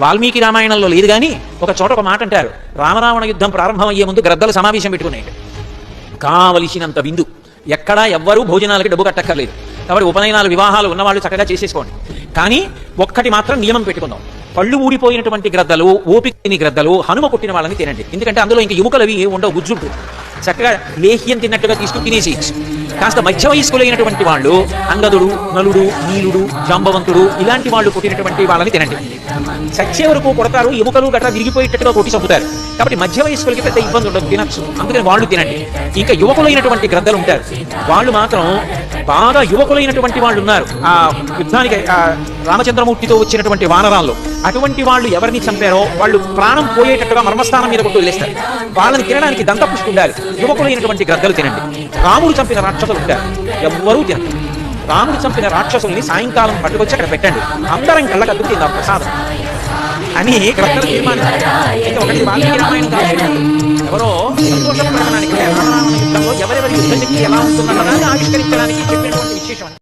వాల్మీకి రామాయణంలో లేదు కానీ ఒక చోట ఒక మాట అంటారు, రామరావణ యుద్ధం ప్రారంభమయ్యే ముందు గ్రద్దలు సమావేశం పెట్టుకున్నాయి. కావలసినంత విందు, ఎక్కడా ఎవ్వరూ భోజనాలకి డబ్బు కట్టక్కర్లేదు, కాబట్టి ఉపనయనాలు వివాహాలు ఉన్నవాళ్ళు చక్కగా చేసేసుకోండి. కానీ ఒక్కటి మాత్రం నియమం పెట్టుకుందాం, పళ్ళు ఊడిపోయినటువంటి గ్రద్దలు, ఓపికని గ్రద్దలు, హనుమ కొట్టిన వాళ్ళని తినండి. ఎందుకంటే అందులో ఇంకా ఎముకలు అవి ఉండవు, గుజ్జుంటు చక్కగా లేహ్యం తిన్నట్టుగా తీసుకుని తినేసేయచ్చు. కాస్త మధ్య వయస్కులైనటువంటి వాళ్ళు అంగదుడు, నలుడు, నీలుడు, జాంబవంతుడు ఇలాంటి వాళ్ళు కొట్టినటువంటి వాళ్ళని తినండి. చచ్చే వరకు కొడతారు, ఎముకలు గట్రా విరిగిపోయేటట్టుగా కొట్టి చంపుతారు. కాబట్టి మధ్య వయస్కులకి పెద్ద ఇబ్బంది ఉండదు, తినచ్చు. అందుకని వాళ్ళు తినండి. ఇంకా యువకులైనటువంటి గ్రద్దలు ఉంటారు, వాళ్ళు మాత్రం బాగా యువకులైనటువంటి వాళ్ళు ఉన్నారు ఆ యుద్ధానికి రామచంద్రమూర్తితో వచ్చినటువంటి వానరాల్లో. అటువంటి వాళ్ళు ఎవరిని చంపారో వాళ్ళు ప్రాణం పోయేటట్టుగా మర్మస్థానం మీద కొట్టు వదిలేస్తారు. వాళ్ళని తినడానికి దంతపుష్టి ఉండాలి. యువకులైనటువంటి గ్రద్దలు తినండి. రాముడు చంపిన రాక్షసులు ఉంటారు, ఎవ్వరూ తినండి. రాముడు చంపిన రాక్షసుల్ని సాయంకాలం పట్టుకొచ్చి అక్కడ పెట్టండి, అందరం కళ్ళకద్దు తిందాం ప్రసాదం అని గ్రద్దలు తీర్మానించారు. ఒకటి వాల్మీకి రామాయణం కాదు, ఎవరో సంతోషపడడానికి యుద్ధంలో ఎవరెవరి యుద్ధశక్తి ఎలా ఉంటుందన్నదాన్ని ఆవిష్కరించడానికి చెప్పినటువంటి విశేషం.